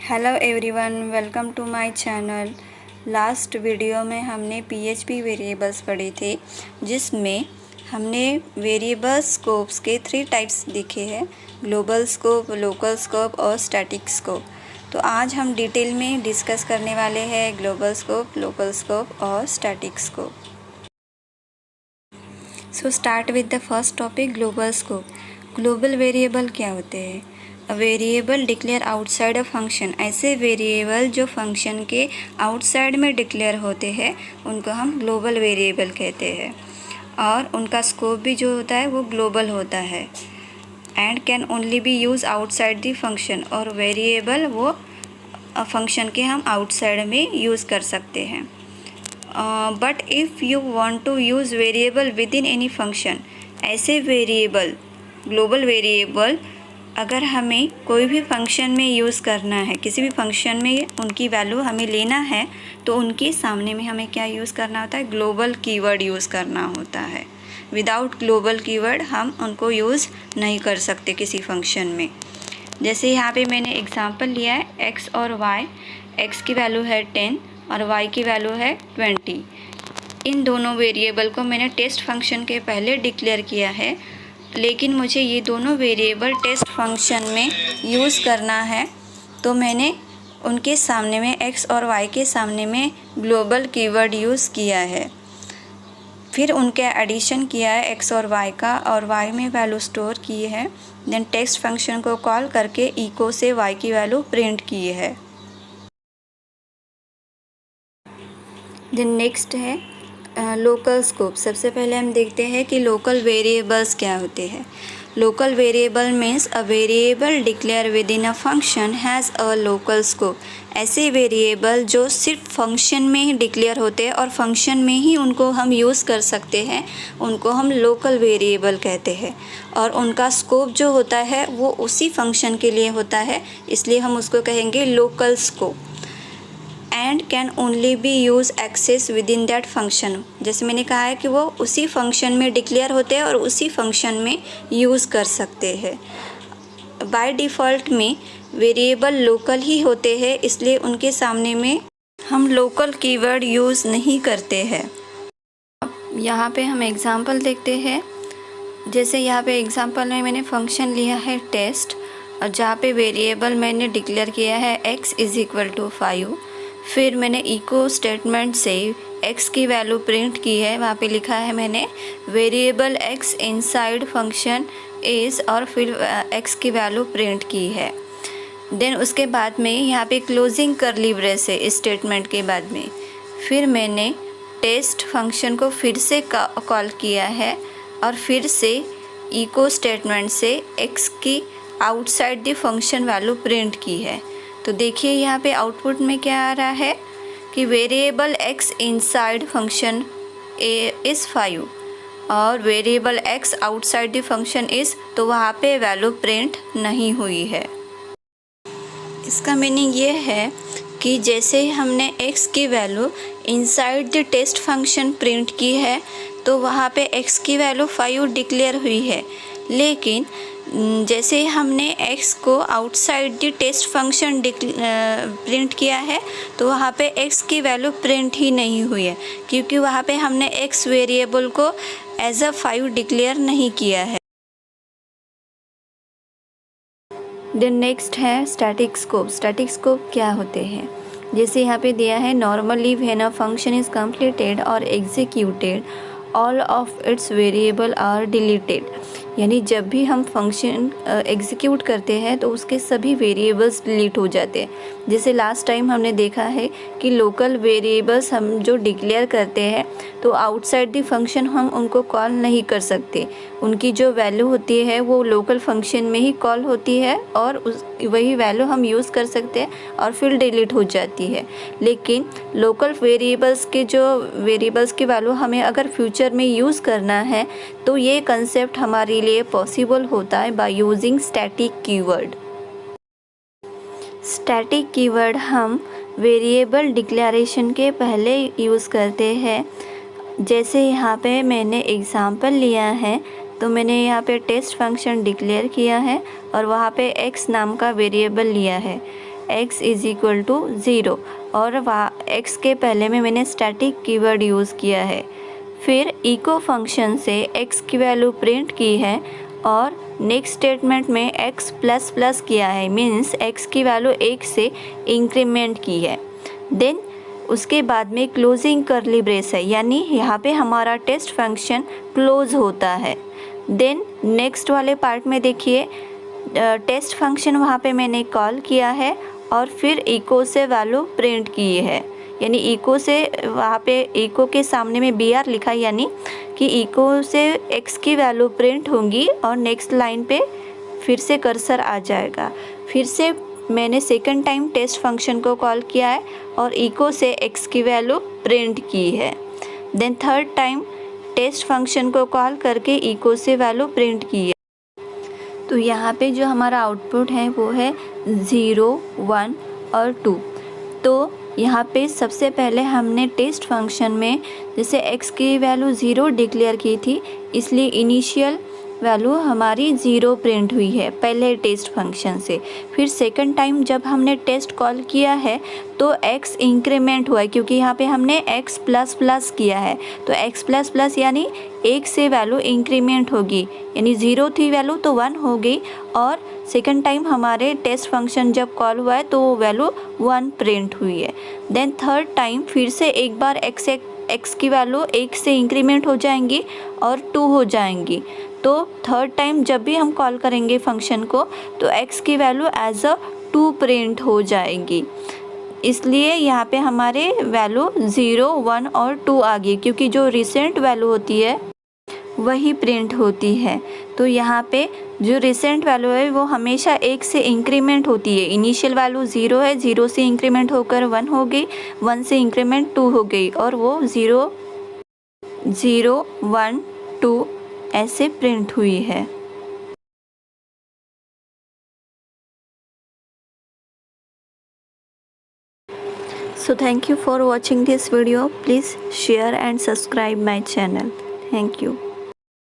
Hello everyone, welcome to my channel. Last video में हमने PHP variables पढ़े थे, जिसमें हमने वेरिएबल स्कोप्स के 3 टाइप्स देखे हैं, ग्लोबल स्कोप, लोकल स्कोप और स्टैटिक स्कोप। तो आज हम डिटेल में डिस्कस करने वाले हैं ग्लोबल स्कोप, लोकल स्कोप और static scope. So start with the first topic, global scope. Global variable क्या होते हैं? Variable declare outside a function. ऐसे वेरिएबल जो फंक्शन के आउटसाइड में डिक्लेयर होते हैं उनको हम ग्लोबल वेरिएबल कहते हैं, और उनका स्कोप भी जो होता है वो ग्लोबल होता है। And can only be use outside the function, और वेरिएबल वो फंक्शन के हम आउटसाइड में यूज़ कर सकते हैं। But if you want to use variable within any function, ऐसे वेरिएबल ग्लोबल वेरिएबल अगर हमें कोई भी फंक्शन में यूज़ करना है, किसी भी फंक्शन में उनकी वैल्यू हमें लेना है, तो उनके सामने में हमें क्या यूज़ करना होता है? ग्लोबल कीवर्ड यूज़ करना होता है। विदाउट ग्लोबल कीवर्ड हम उनको यूज़ नहीं कर सकते किसी फंक्शन में। जैसे यहाँ पे मैंने एग्जांपल लिया है x और y। x की वैल्यू है 10 और y की वैल्यू है 20। इन दोनों वेरिएबल को मैंने टेस्ट फंक्शन के पहले डिक्लेयर किया है, लेकिन मुझे ये दोनों वेरिएबल टेस्ट फंक्शन में यूज़ करना है, तो मैंने उनके सामने में x और y के सामने में ग्लोबल कीवर्ड यूज़ किया है। फिर उनके एडिशन किया है x और y का, और y में वैल्यू स्टोर की है। देन टेक्स्ट फंक्शन को कॉल करके इको से y की वैल्यू प्रिंट की है। देन नेक्स्ट है लोकल स्कोप। सबसे पहले हम देखते हैं कि लोकल वेरिएबल्स क्या होते हैं। Local variable means a variable declare with in a function has a local scope. ऐसे वेरिएबल जो सिर्फ फंक्शन में ही डिक्लेयर होते हैं और फंक्शन में ही उनको हम यूज़ कर सकते हैं, उनको हम लोकल वेरिएबल कहते हैं। और उनका स्कोप जो होता है वो उसी फंक्शन के लिए होता है, इसलिए हम उसको कहेंगे local scope. And can only be use access within that function. जैसे मैंने कहा है कि वो उसी फंक्शन में डिक्लेयर होते हैं और उसी फंक्शन में यूज़ कर सकते हैं। बाय डिफ़ॉल्ट में वेरिएबल लोकल ही होते हैं, इसलिए उनके सामने में हम लोकल कीवर्ड यूज़ नहीं करते हैं। यहाँ पे हम एग्ज़ाम्पल देखते हैं। जैसे यहाँ पे एग्ज़ाम्पल में मैंने फंक्शन लिया है टेस्ट, और जहाँ पे वेरिएबल मैंने डिक्लेयर किया है x = 5। फिर मैंने इको स्टेटमेंट से x की वैल्यू प्रिंट की है। वहाँ पे लिखा है मैंने variable x inside function is, और फिर x की वैल्यू प्रिंट की है। देन उसके बाद में यहाँ पे क्लोजिंग कर्ली ब्रेस है इस स्टेटमेंट के बाद में। फिर मैंने टेस्ट फंक्शन को फिर से कॉल किया है, और फिर से इको स्टेटमेंट से x की outside the function value print की है। तो देखिए यहाँ पे आउटपुट में क्या आ रहा है कि variable x inside function is 5 और variable x outside the function is, तो वहाँ पे वैल्यू प्रिंट नहीं हुई है। इसका मीनिंग ये है कि जैसे हमने x की value inside the test function print की है, तो वहाँ पे x की वैल्यू 5 डिक्लेयर हुई है, लेकिन जैसे हमने x को outside the test function print किया है, तो वहाँ पे x की वैल्यू प्रिंट ही नहीं हुई है, क्योंकि वहाँ पे हमने x वेरिएबल को एज अ 5 डिक्लेयर नहीं किया है। देन नेक्स्ट है स्टैटिक स्कोप। स्टैटिक स्कोप क्या होते हैं? जैसे यहाँ पे दिया है normally when a function is completed और executed all of its variable are deleted. यानी जब भी हम फंक्शन एग्जीक्यूट करते हैं तो उसके सभी वेरिएबल्स डिलीट हो जाते हैं। जैसे लास्ट टाइम हमने देखा है कि लोकल वेरिएबल्स हम जो डिक्लेयर करते हैं, तो आउटसाइड द फंक्शन हम उनको कॉल नहीं कर सकते। उनकी जो वैल्यू होती है वो लोकल फंक्शन में ही कॉल होती है, और वही वैल्यू हम यूज़ कर सकते हैं और फिर डिलीट हो जाती है। लेकिन लोकल वेरिएबल्स की वैल्यू हमें अगर फ्यूचर में यूज़ करना है, तो ये कंसेप्ट हमारे लिए पॉसिबल होता है by using static keyword. Static keyword हम वेरिएबल डिक्लेरेशन के पहले यूज़ करते हैं। जैसे यहाँ पे मैंने एग्ज़ाम्पल लिया है, तो मैंने यहाँ पे टेस्ट फंक्शन डिक्लेयर किया है और वहाँ पे x नाम का वेरिएबल लिया है। x इज इक्वल टू 0 और वहाँ x के पहले में मैंने स्टैटिक कीवर्ड यूज़ किया है। फिर इको फंक्शन से x की वैल्यू प्रिंट की है और नेक्स्ट स्टेटमेंट में x प्लस प्लस किया है, मीन्स x की वैल्यू 1 से इंक्रीमेंट की है। देन उसके बाद में क्लोजिंग करली ब्रेस है, यानी यहाँ पे हमारा टेस्ट फंक्शन क्लोज होता है। देन नेक्स्ट वाले पार्ट में देखिए, टेस्ट फंक्शन वहाँ पे मैंने कॉल किया है और फिर इको से वैल्यू प्रिंट की है, यानी इको से वहाँ पे इको के सामने में br लिखा, यानी कि इको से x की वैल्यू प्रिंट होंगी और नेक्स्ट लाइन पे फिर से कर्सर आ जाएगा। फिर से मैंने सेकंड टाइम टेस्ट फंक्शन को कॉल किया है और इको से x की वैल्यू प्रिंट की है। Then third time test function को कॉल करके इको से वैल्यू प्रिंट की है। तो यहाँ पे जो हमारा आउटपुट है वो है 0, 1 और 2। तो यहाँ पे सबसे पहले हमने टेस्ट फंक्शन में जैसे x की वैल्यू 0 डिक्लेयर की थी, इसलिए इनिशियल वैल्यू हमारी 0 प्रिंट हुई है पहले टेस्ट फंक्शन से। फिर सेकंड टाइम जब हमने टेस्ट कॉल किया है तो x इंक्रीमेंट हुआ है, क्योंकि यहाँ पे हमने x प्लस प्लस किया है, तो x प्लस प्लस यानी 1 से वैल्यू इंक्रीमेंट होगी, यानी 0 थी वैल्यू तो 1 हो गई और सेकंड टाइम हमारे टेस्ट फंक्शन जब कॉल हुआ है तो वैल्यू 1 प्रिंट हुई है। देन थर्ड टाइम फिर से एक बार x की वैल्यू 1 से इंक्रीमेंट हो जाएंगी और 2 हो जाएंगी। तो थर्ड टाइम जब भी हम कॉल करेंगे फंक्शन को तो x की वैल्यू एज अ 2 प्रिंट हो जाएगी, इसलिए यहाँ पे हमारे वैल्यू 0, 1 और 2 आ गई, क्योंकि जो रिसेंट वैल्यू होती है वही प्रिंट होती है। तो यहाँ पे जो रिसेंट वैल्यू है वो हमेशा 1 से इंक्रीमेंट होती है। इनिशियल वैल्यू 0 है, 0 से इंक्रीमेंट होकर 1 हो गई, 1 से इंक्रीमेंट 2 हो गई और वो 0, 0, 1, 2 ऐसे प्रिंट हुई है। So thank you for watching this video. Please share and subscribe my channel. Thank you.